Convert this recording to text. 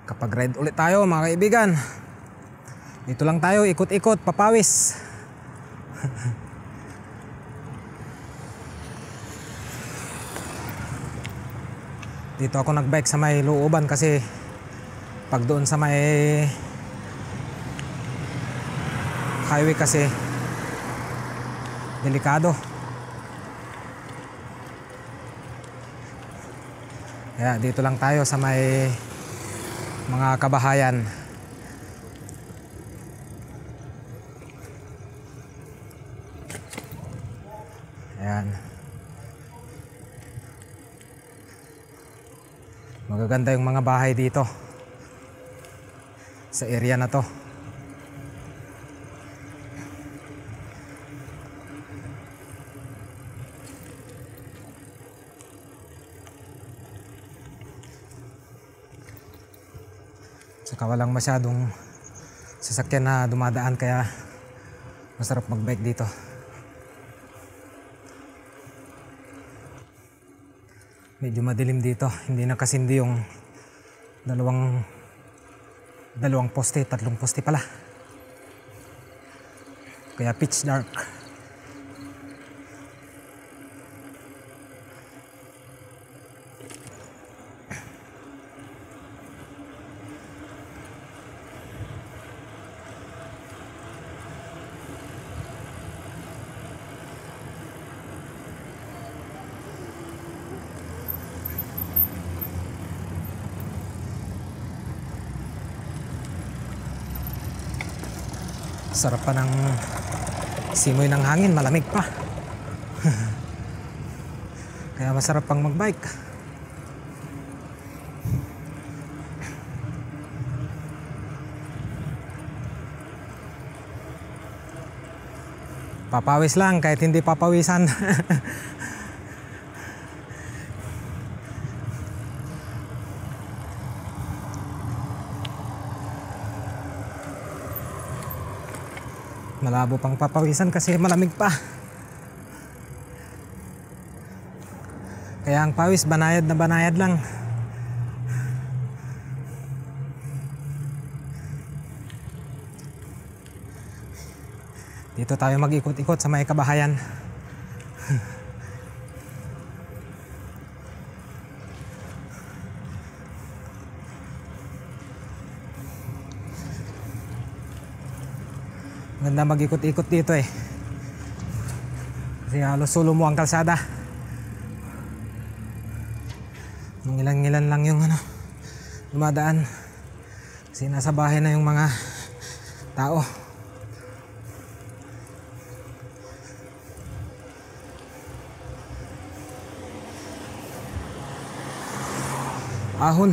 Kapag ride ulit tayo mga kaibigan. Dito lang tayo, ikot-ikot, papawis. Dito ako nagbike sa may looban kasi pag doon sa may highway kasi delikado. Kaya dito lang tayo sa may mga kabahayan. Ayan. Magaganda yung mga bahay dito sa area na to. Saka walang masyadong sasakyan na dumadaan kaya masarap magbike dito. Medyo madilim dito, hindi na kasindi yung dalawang poste, 3 poste pala. Kaya pitch dark. Sarap pa ng simoy ng hangin, malamig pa. Kaya masarap pang magbike. Papawis lang kahit hindi papawisan. Malabo pang papawisan kasi malamig pa. Kaya ang pawis banayad na banayad lang. Dito tayo mag-ikot-ikot sa may kabahayan. Ganda mag-ikot-ikot dito eh. Kasi halos sulo mo ang kalsada. Mangilan-ngilan lang yung dumadaan. Kasi nasa bahay na yung mga tao. Ahon.